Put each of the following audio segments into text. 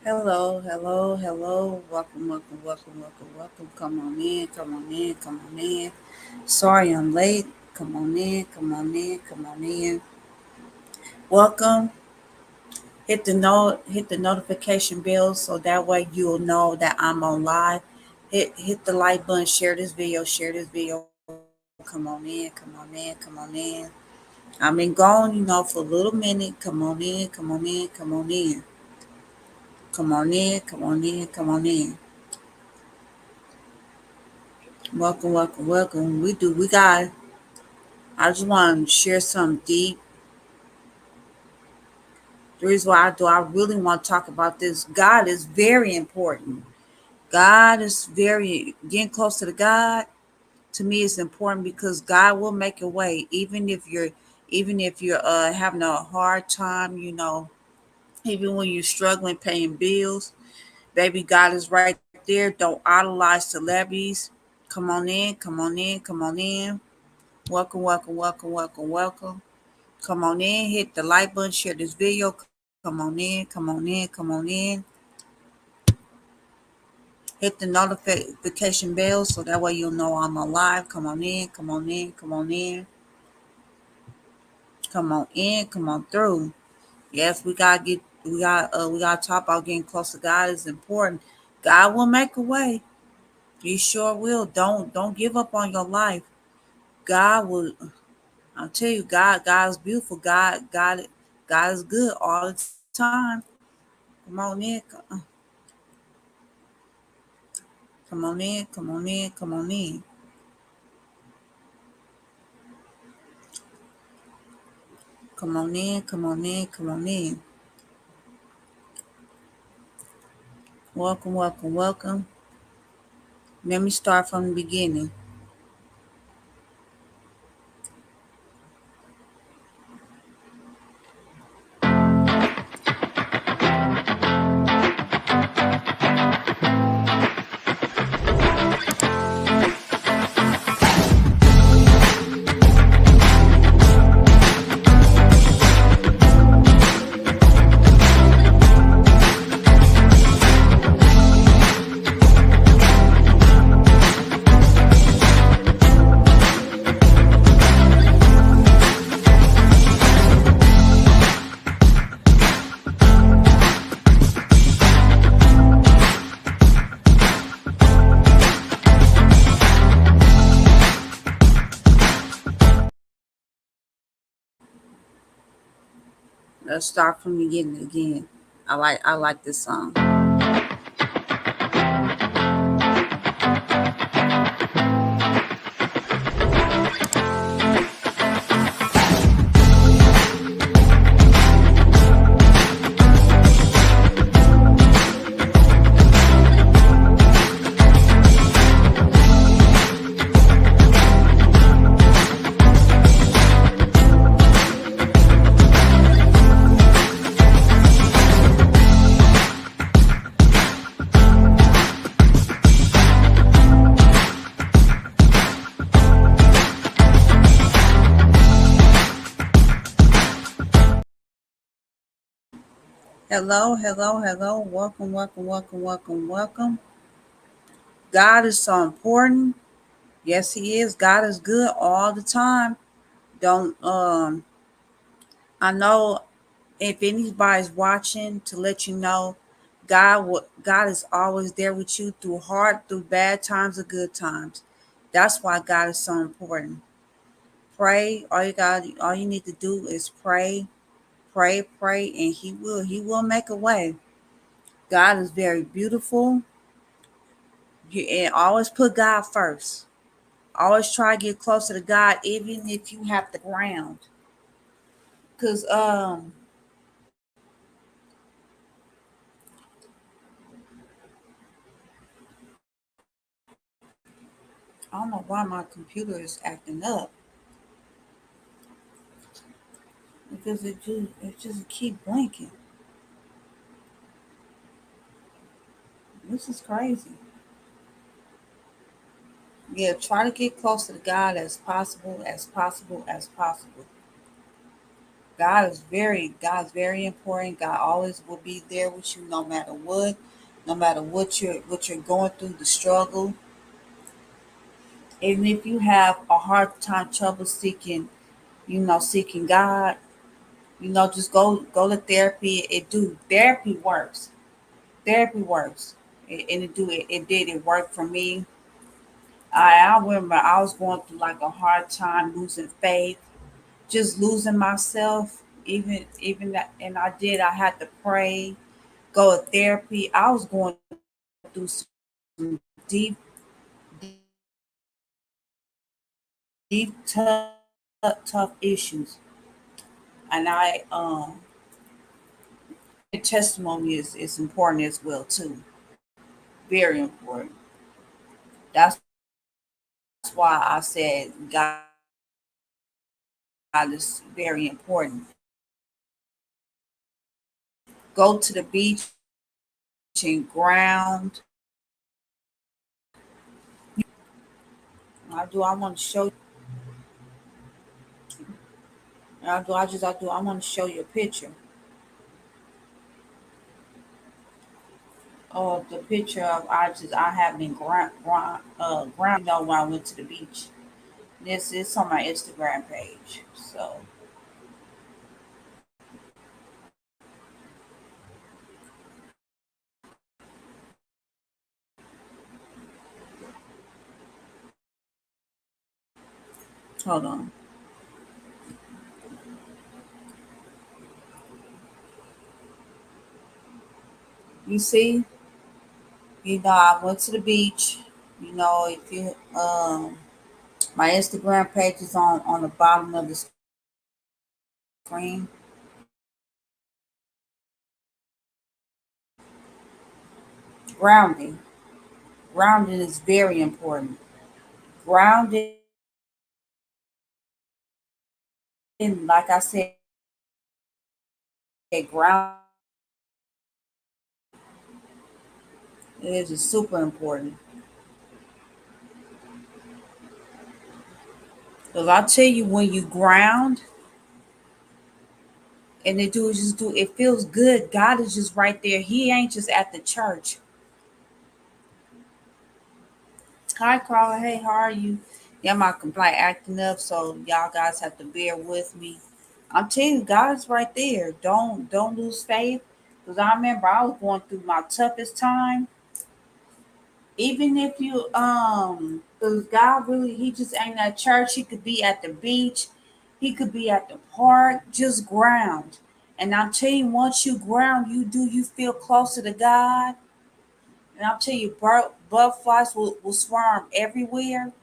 Hello, hello, hello. Welcome, welcome, welcome, welcome, welcome. Come on in, come on in, come on in. Sorry I'm late. Come on in, come on in, come on in. Welcome. Hit the notification bell so that way you'll know that I'm on live. Hit the like button, share this video. Come on in, come on in, come on in. I've been gone, for a little minute. Come on in, come on in, come on in. Come on in, come on in, come on in. Welcome, welcome, welcome. We got, I just want to share some deep. The reason why I really want to talk about this. God is very important. God is getting close to the God to me is important because God will make a way, even if you're having a hard time, even when you're struggling paying bills, baby, God is right there. Don't idolize celebrities. Come on in, come on in, come on in. Welcome, welcome, welcome, welcome, welcome. Come on in, hit the like button, share this video. Come on in, come on in, come on in. Hit the notification bell so that way you'll know I'm alive. Come on in, come on in, come on in. Come on in, come on through. Yes, we gotta talk about getting close to God is important. God will make a way. He sure will. Don't give up on your life. God will. I'll tell you, God is beautiful. God is good all the time. Come on in, come on in, come on in, come on in. Come on in, come on in, come on in. Welcome, welcome, welcome. Let me start from the beginning. Let's start from the beginning again. I like this song. Hello, hello, hello. Welcome, welcome, welcome, welcome, welcome. God is so important. Yes, He is. God is good all the time. Don't I know if anybody's watching to let you know, God is always there with you through bad times or good times. That's why God is so important. Pray. All you need to do is pray, pray, pray, and He will make a way. God is very beautiful. And always put God first. Always try to get closer to God, even if you have to ground. Cause I don't know why my computer is acting up because it just keep blinking. This is crazy. Yeah, try to get close to God as possible, as possible, as possible. God is very important. God always will be there with you no matter what you're going through, the struggle. Even if you have a hard time trouble seeking, seeking God, just go to therapy. Therapy works. Therapy works. And it did it work for me. I remember I was going through like a hard time losing faith, just losing myself. Even that, and I had to pray, go to therapy. I was going through some deep, tough issues, and the testimony is important as well too. Very important. That's why I said God is very important. Go to the beach and ground. I want to show I want to show you a picture. The picture of I have been ground when I went to the beach. This is on my Instagram page. So hold on. You see, I went to the beach. If you my Instagram page is on the bottom of the screen. Grounding. Grounding is very important. Grounding, like I said, ground is super important. Because I tell you, when you ground and they do just do, it feels good. God is just right there. He ain't just at the church. Hi, Carla. Hey, how are you? Yeah, my complaint acting up, so y'all guys have to bear with me. I'm telling you, God is right there. Don't lose faith. Because I remember I was going through my toughest time. Even if you because God really, he just ain't at church. He could be at the beach, he could be at the park, just ground. And I'll tell you, once you ground, you feel closer to God. And I'll tell you, butterflies will swarm everywhere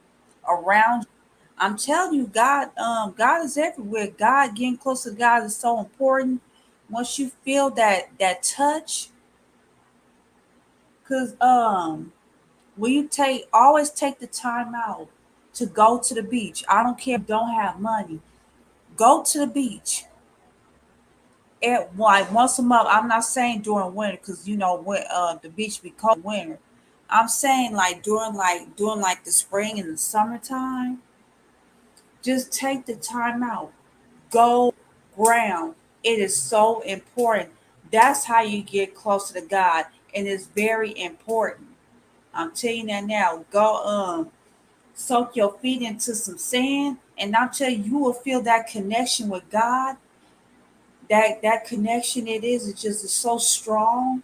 around. I'm telling you, God is everywhere. God, getting closer to God is so important. Once you feel that touch, because when you always take the time out to go to the beach. I don't care if you don't have money. Go to the beach. Like once a month. I'm not saying during winter because when the beach be cold in winter. I'm saying like during like the spring and the summertime. Just take the time out. Go ground. It is so important. That's how you get closer to God, and it's very important. I'm telling you that now. Go soak your feet into some sand, and I'll tell you, you will feel that connection with God. That connection it is just is so strong.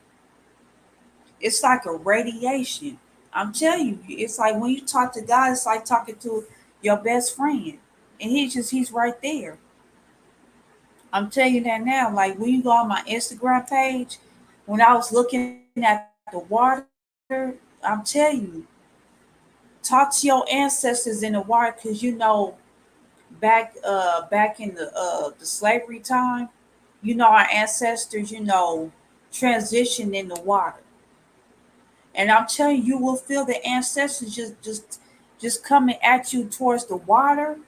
It's like a radiation. I'm telling you, it's like when you talk to God, it's like talking to your best friend, and he's right there. I'm telling you that now. Like when you go on my Instagram page, when I was looking at the water, I'm telling you, talk to your ancestors in the water because back in the slavery time, our ancestors, transitioned in the water. And I'm telling you, you will feel the ancestors just coming at you towards the water.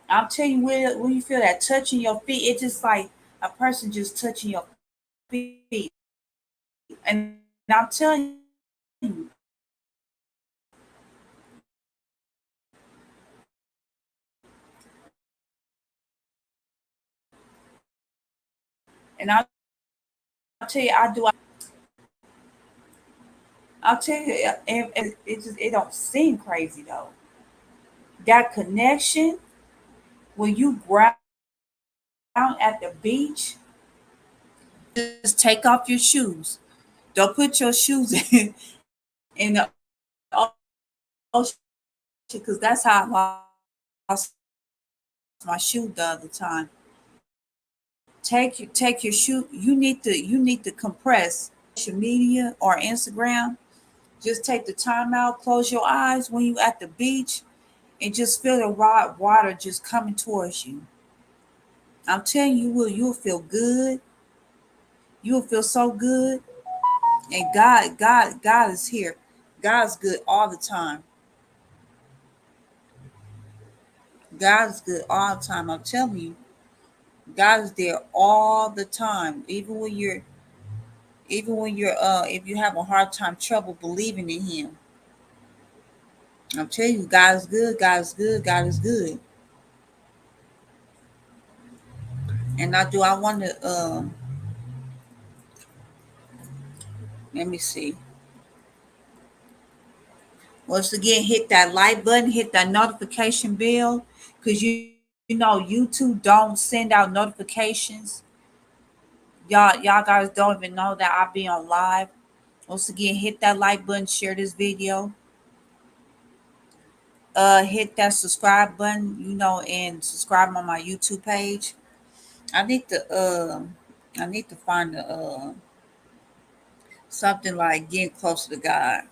I'm telling you, when you feel that touching your feet, it's just like a person just touching your feet. And I'm telling you, And I'll tell you, I'll tell you, it don't seem crazy though. That connection when you ground at the beach, just take off your shoes. Don't put your shoes in the ocean because that's how I lost my shoe the other time. Take your shoe. You need to compress social media or Instagram. Just take the time out, close your eyes when you at the beach, and just feel the raw water just coming towards you. I'm telling you, you'll feel good. You'll feel so good. And God is here. God's good all the time. God is good all the time. I'm telling you, God is there all the time. Even when you're if you have a hard time trouble believing in him. I'm telling you, God is good, God is good, God is good. And I want to let me see. Once again, hit that like button, hit that notification bell, because you know YouTube don't send out notifications. Y'all guys don't even know that I be on live. Once again, hit that like button, share this video, hit that subscribe button, and subscribe on my YouTube page. I need to find something like getting closer to God.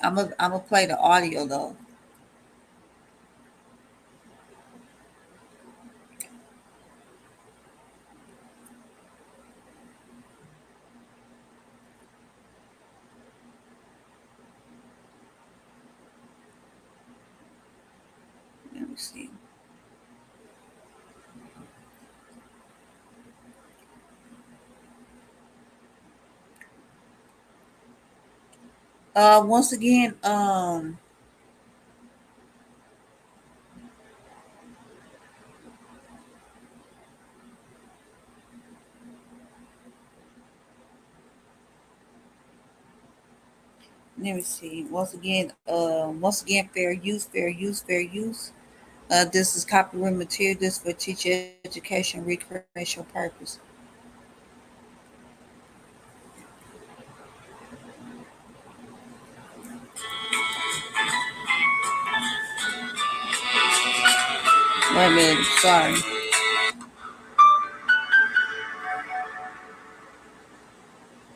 I'm gonna play the audio though. Let me see. Once again, let me see. Once again, fair use, fair use, fair use. This is copyright material. This for teacher education, recreational purpose. Wait a minute. Sorry.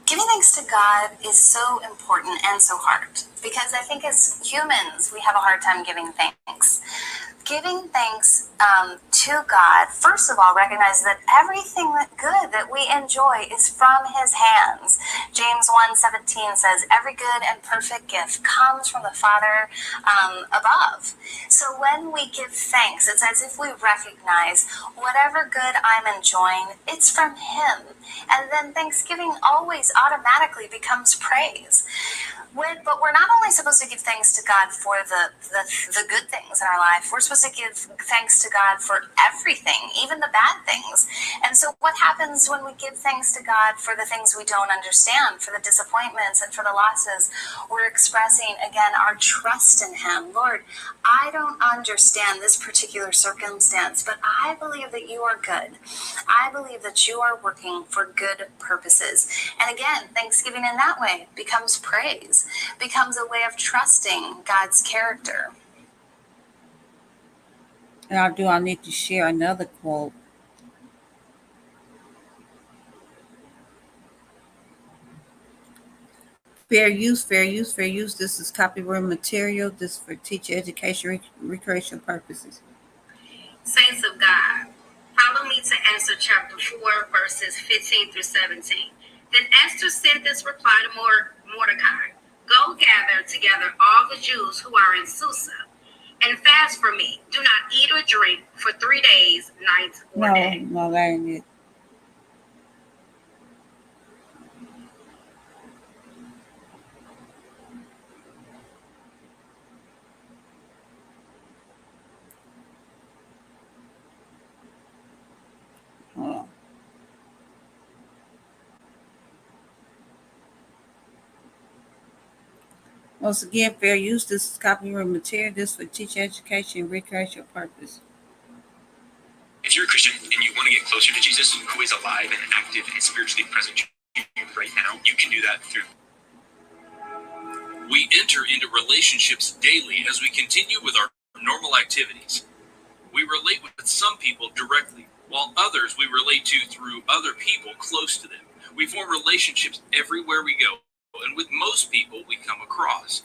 Giving thanks to God is so important and so hard because I think as humans, we have a hard time giving thanks. Giving thanks to God, first of all, recognize that everything that good that we enjoy is from His hands. James 1:17 says, "Every good and perfect gift comes from the Father above." So when we give thanks, it's as if we recognize whatever good I'm enjoying, it's from Him. And then thanksgiving always automatically becomes praise. But we're not only supposed to give thanks to God for the good things in our life, we're supposed to give thanks to God for everything, even the bad things. And so what happens when we give thanks to God for the things we don't understand, for the disappointments and for the losses? We're expressing, again, our trust in Him. Lord, I don't understand this particular circumstance, but I believe that you are good. I believe that you are working for good purposes. And again, thanksgiving in that way becomes praise, becomes a way of trusting God's character. And I need to share another quote. Fair use, fair use, fair use. This is copyright material. This is for teacher education, recreational purposes. Saints of God, follow me to Esther chapter 4, verses 15 through 17. Then Esther sent this reply to Mordecai: "Go gather together all the Jews who are in Susa and fast for me. Do not eat or drink for 3 days, night or day." No, that ain't it. Once again, fair use. This is copyright material. This for teaching, education, and recreational purpose. If you're a Christian and you want to get closer to Jesus, who is alive and active and spiritually present to you right now, you can do that through. We enter into relationships daily as we continue with our normal activities. We relate with some people directly, while others we relate to through other people close to them. We form relationships everywhere we go, and with most people we come across.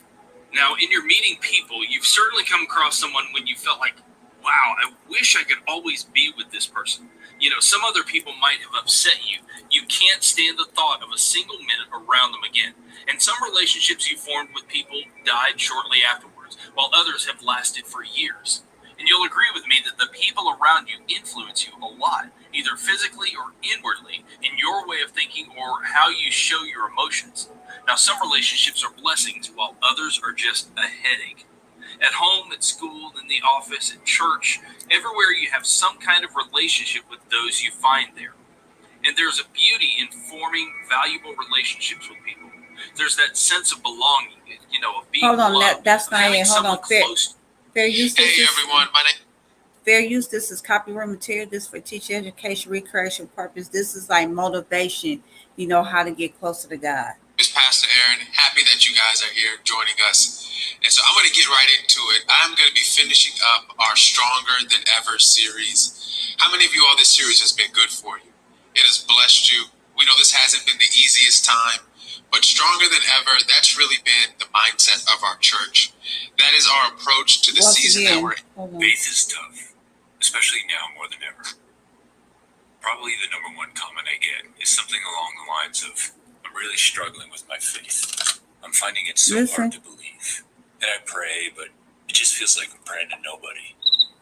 Now, in your meeting people, you've certainly come across someone when you felt like, wow, I wish I could always be with this person. You know, some other people might have upset you. You can't stand the thought of a single minute around them again. And some relationships you formed with people died shortly afterwards, while others have lasted for years. And you'll agree with me that the people around you influence you a lot, either physically or inwardly, in your way of thinking or how you show your emotions. Now, some relationships are blessings, while others are just a headache. At home, at school, in the office, at church, everywhere you have some kind of relationship with those you find there. And there's a beauty in forming valuable relationships with people. There's that sense of belonging, you know, of being Hold on, loved, that's of not having it. Hold someone on, fair, close. fair use. Hey This is everyone, my name. fair use. This is copyright material. This for teaching, education, recreation purpose. This is like motivation. You know how to get closer to God. Is Pastor Aaron. Happy that you guys are here joining us. And so I'm going to get right into it. I'm going to be finishing up our Stronger Than Ever series. How many of you all this series has been good for you? It has blessed you. We know this hasn't been the easiest time, but Stronger Than Ever, that's really been the mindset of our church. That is our approach to the Once season again, that we're in. hold on. Faith is tough, especially now more than ever. Probably the number one comment I get is something along the lines of, I'm really struggling with my faith. I'm finding it so hard to believe. And I pray, but it just feels like I'm praying to nobody.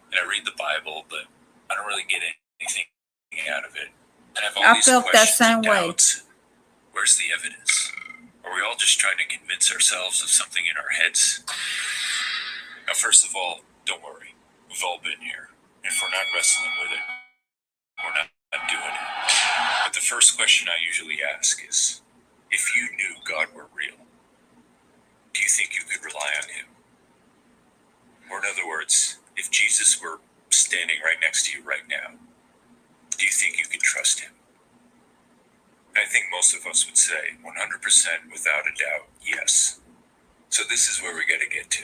And I read the Bible, but I don't really get anything out of it. And I have all these felt that questions same and way. doubts. Where's the evidence? Are we all just trying to convince ourselves of something in our heads? Now, first of all, don't worry. We've all been here. If we're not wrestling with it, we're not doing it. But the first question I usually ask is, if you knew God were real, do you think you could rely on him? Or in other words, if Jesus were standing right next to you right now, do you think you could trust him? I think most of us would say 100% without a doubt, yes. So this is where we got to get to.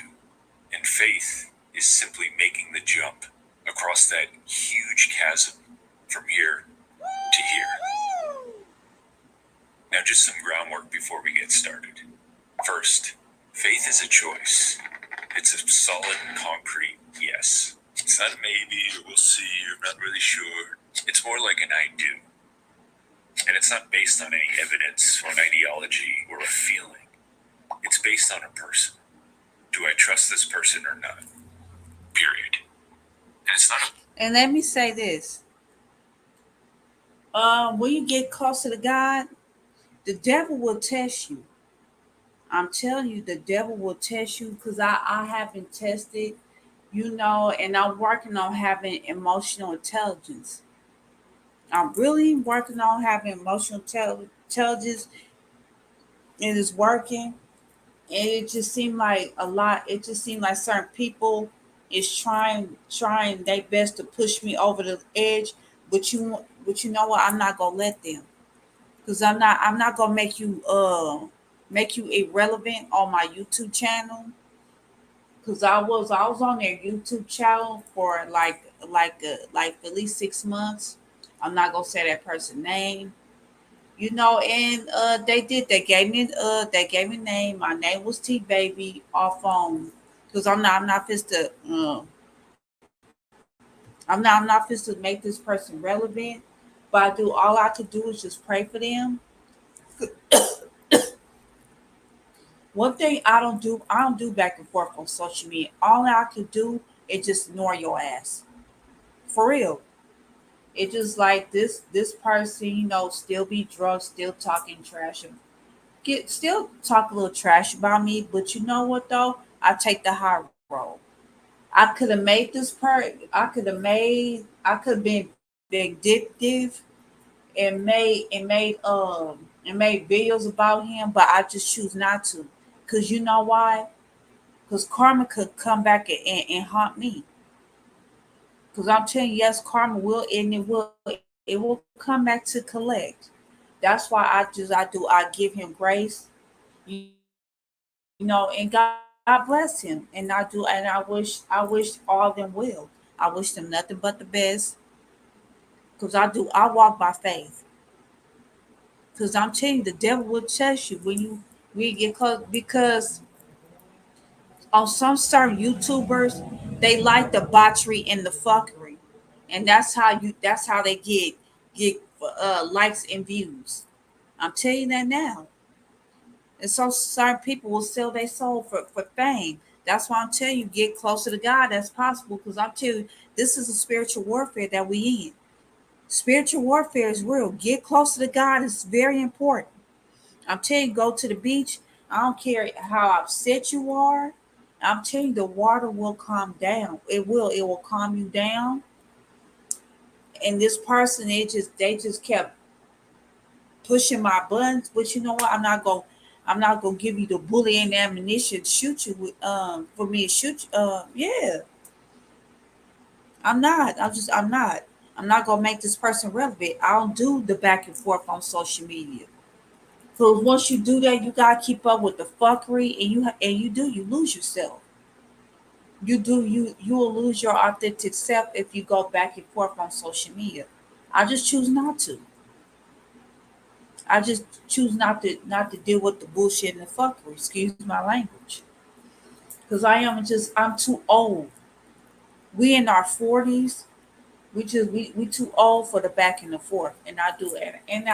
And faith is simply making the jump across that huge chasm from here to here. Now, just some groundwork before we get started. First, faith is a choice. It's a solid and concrete yes. It's not a maybe or we'll see or I'm not really sure. It's more like an I do. And it's not based on any evidence or an ideology or a feeling. It's based on a person. Do I trust this person or not? Period. And it's not a... And let me say this. When you get closer to God, the devil will test you. I'm telling you, the devil will test you because I haven't tested, you know, and I'm working on having emotional intelligence. I'm really working on having emotional intelligence. It is working. And it just seemed like a lot. It just seemed like certain people is trying their best to push me over the edge. But you know what? I'm not gonna let them because I'm not gonna make you irrelevant on my YouTube channel because I was on their YouTube channel for like at least 6 months. I'm not gonna say that person's name, you know, and they gave me name. My name was T Baby off on because I'm not just to I'm not just to make this person relevant, but all I could do is just pray for them. One thing I don't do back and forth on social media. All I could do is just ignore your ass. For real. It just like this person, you know, still be drunk, still talking trash, get still talk a little trash about me. But you know what though? I take the high road. I could have made this part. I could have been vindictive and made videos about him, but I just choose not to Because you know why? Because karma could come back and haunt me. Because I'm telling you, yes, karma will, and it will come back to collect. That's why I give him grace, you and God bless him. And I wish all of them well. I wish them nothing but the best. Because I walk by faith. Because I'm telling you, the devil will test you when you get close. Because on some certain YouTubers, they like the botchery and the fuckery, and that's how they get likes and views. I'm telling you that now. And so certain people will sell their soul for fame. That's why I'm telling you, get closer to God as possible. Because I'm telling you, this is a spiritual warfare that we in. Spiritual warfare is real. Get closer to God is very important. I'm telling you, go to the beach. I don't care how upset you are. I'm telling you, the water will calm down. It will. It will calm you down. And this person, they just kept pushing my buttons. But you know what? I'm not gonna give you the bullet and ammunition to shoot you with for me to shoot you. Yeah. I'm not. I'm not gonna make this person relevant. I don't do the back and forth on social media. So once you do that, you gotta keep up with the fuckery, and you lose yourself. You will lose your authentic self if you go back and forth on social media. I just choose not to. I just choose not to deal with the bullshit and the fuckery. Excuse my language, because I'm too old. We in our 40s. We too old for the back and the forth, and I do and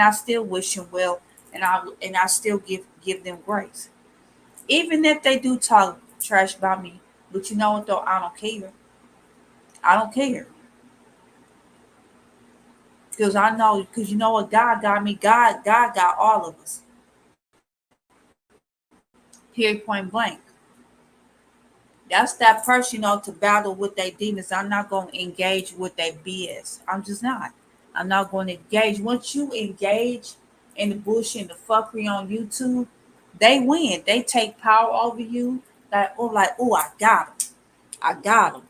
I still wish them well, and I still give them grace. Even if they do talk trash about me. But you know what though? I don't care. I don't care. Because I know, because you know what, God got me. God got all of us. Period, point blank. That's that person, to battle with their demons. I'm not going to engage with their BS. I'm just not. I'm not going to engage. Once you engage in the bullshit and the fuckery on YouTube, they win. They take power over you. Like, I got him. I got him.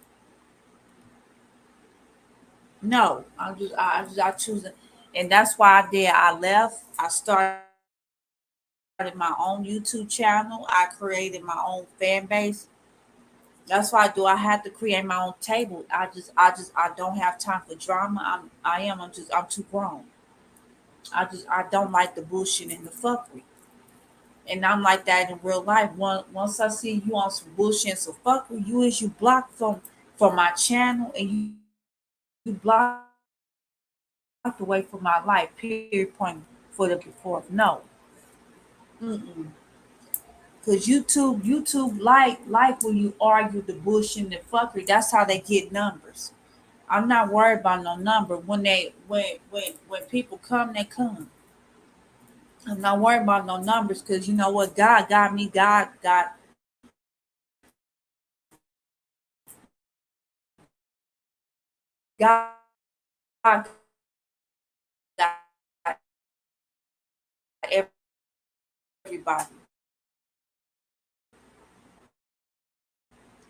No, I choose it, and that's why I did. I left. I started my own YouTube channel. I created my own fan base. That's why I do. I had to create my own table. I don't have time for drama. I'm too grown. I don't like the bullshit and the fuckery, and I'm like that in real life. Once I see you on some bullshit and some fuckery, you blocked from my channel, and you blocked away from my life. Period. Point for the forth. No. Mm-mm. Cause YouTube like when you argue the bullshit and the fuckery. That's how they get numbers. I'm not worried about no number. When people come, they come. I'm not worried about no numbers, because you know what? God got me. God got everybody.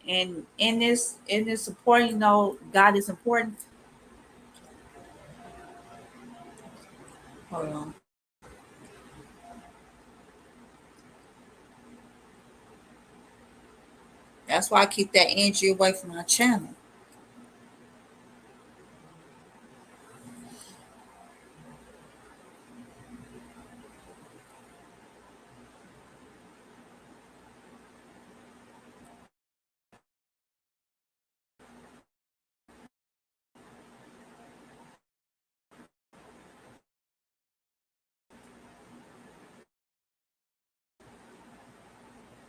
And in this support, God is important. Hold on. That's why I keep that energy away from my channel.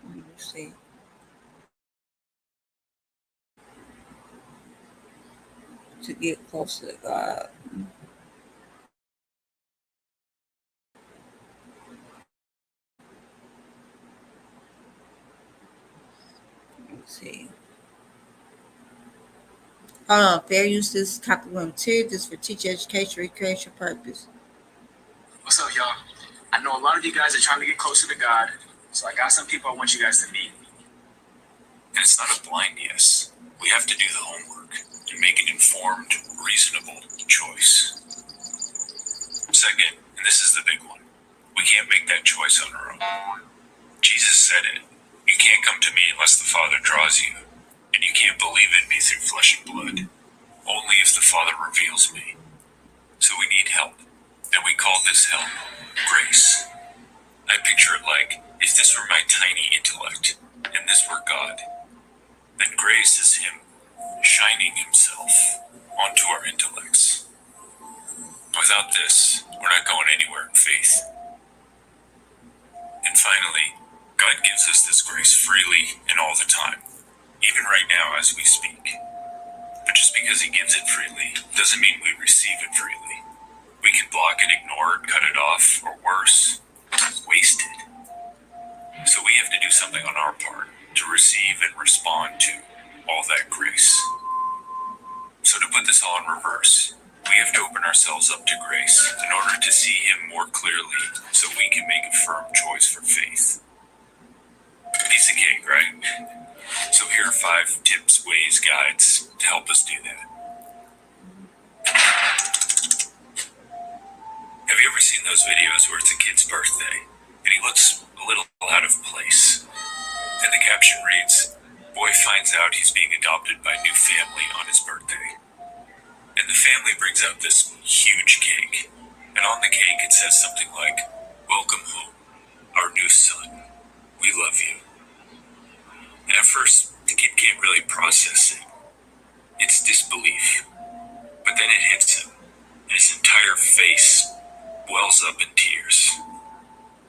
Let me see. To get closer to God. Let's see. Hold on. Fair use this copyright material. This for teacher education, recreation purpose. What's up, y'all? I know a lot of you guys are trying to get closer to God. So I got some people I want you guys to meet. And it's not a blind yes. We have to do the homework and make an informed, reasonable choice. Second, and this is the big one, we can't make that choice on our own. Jesus said it. You can't come to me unless the Father draws you, and you can't believe in me through flesh and blood, only if the Father reveals me. So we need help, and we call this help grace. I picture it like if this were my tiny intellect, and this were God, then grace is Him shining Himself onto our intellects. Without this, we're not going anywhere in faith. And finally, God gives us this grace freely and all the time, even right now as we speak. But just because He gives it freely doesn't mean we receive it freely. We can block it, ignore it, cut it off, or worse, waste it. So we have to do something on our part to receive and respond to all that grace. So to put this all in reverse, we have to open ourselves up to grace in order to see Him more clearly so we can make a firm choice for faith. Piece of cake, right? So here are 5 tips, ways, guides to help us do that. Have you ever seen those videos where it's a kid's birthday and he looks a little out of place? And the caption reads, "Boy finds out he's being adopted by new family on his birthday." And the family brings out this huge cake. And on the cake it says something like, "Welcome home, our new son. We love you." And at first, the kid can't really process it. It's disbelief. But then it hits him, and his entire face wells up in tears.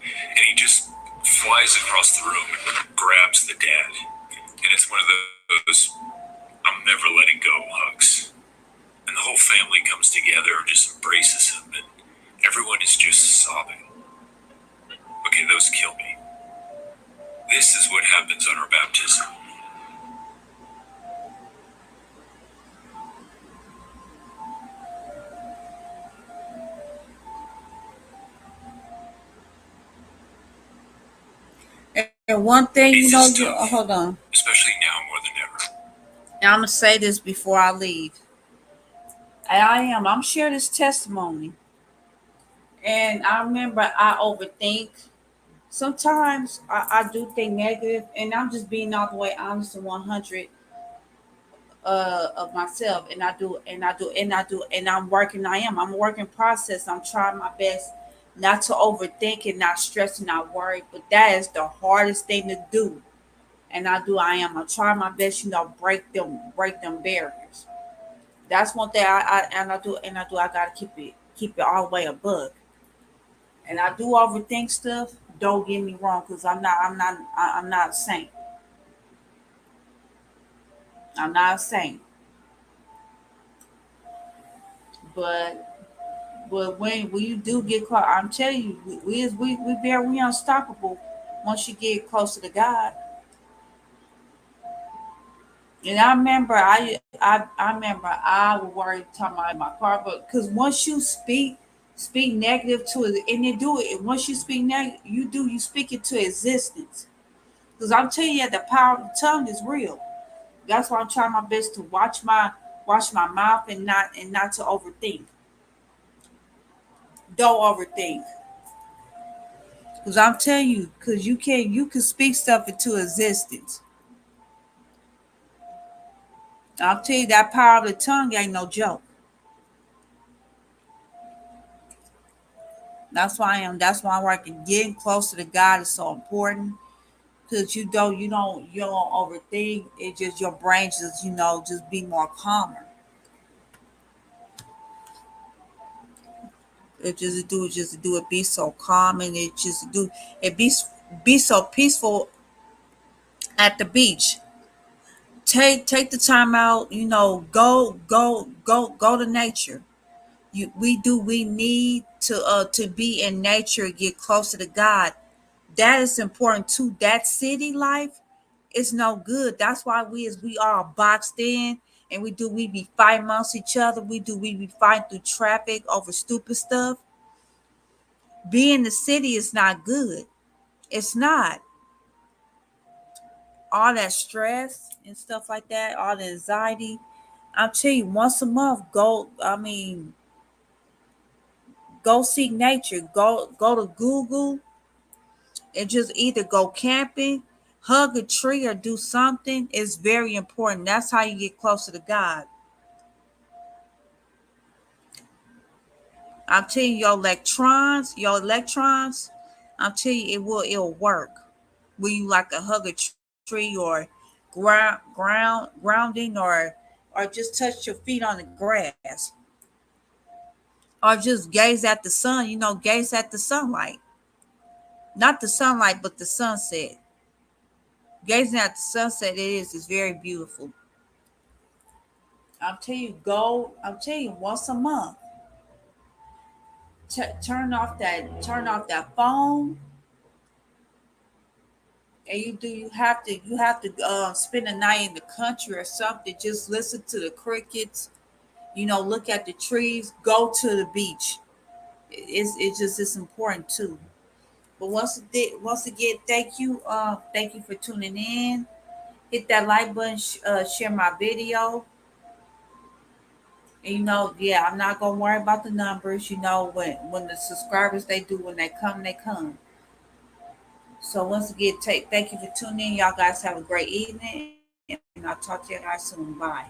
And he just flies across the room and grabs the dad. And it's one of those "I'm never letting go" hugs. And the whole family comes together and just embraces him, and everyone is just sobbing. Okay, those kill me. This is what happens on our baptism. And one thing, Faith you know, is tough, hold on. especially now more than ever. And I'm going to say this before I leave. I'm sharing this testimony. And I remember I overthink. Sometimes I do think negative, and I'm just being all the way honest and 100 of myself. And I'm working. I'm a working process. I'm trying my best not to overthink and not stress and not worry. But that is the hardest thing to do. And I'm trying my best, break them barriers. That's one thing I gotta keep it all the way above. And I do overthink stuff. Don't get me wrong, because I'm not a saint. I'm not a saint. But when you do get caught, I'm telling you, we unstoppable once you get closer to God. And I remember I remember I was worried talking about my car, but because once you speak negative to it, and you do it. Once you speak negative, you speak it to existence. Because I'm telling you, the power of the tongue is real. That's why I'm trying my best to watch my mouth and not to overthink. Don't overthink. Because I'm telling you, because you can speak stuff into existence. I'll tell you that power of the tongue ain't no joke. That's why I'm working. Getting closer to God is so important. Because you don't overthink. It just your brain just be more calmer. It be so calm, and it be so peaceful at the beach. Take the time out, go to nature. We need to be in nature, get closer to God. That is important too. That city life is no good. That's why we are boxed in, and we be fighting amongst each other. We be fighting through traffic over stupid stuff. Being in the city is not good. It's not. all that stress and stuff like that, all the anxiety. I'll tell you, once a month, go seek nature. Go to Google and just either go camping, hug a tree, or do something. Is very important. That's how you get closer to God. I'm telling you, your electrons, I'm telling you, it'll work. Will you like a hug a tree, or grounding, or just touch your feet on the grass, or just gaze at the sun, gaze at the sunlight. Not the sunlight, but the sunset. Gazing at the sunset, is very beautiful. I'm telling you, once a month, turn off that phone, and you have to spend a night in the country or something. Just listen to the crickets, look at the trees, go to the beach. It's important too. But once again, thank you for tuning in. Hit that like button, share my video. And yeah, I'm not gonna worry about the numbers. When the subscribers, when they come, they come. So once again, thank you for tuning in. Y'all guys have a great evening, and I'll talk to you guys soon. Bye.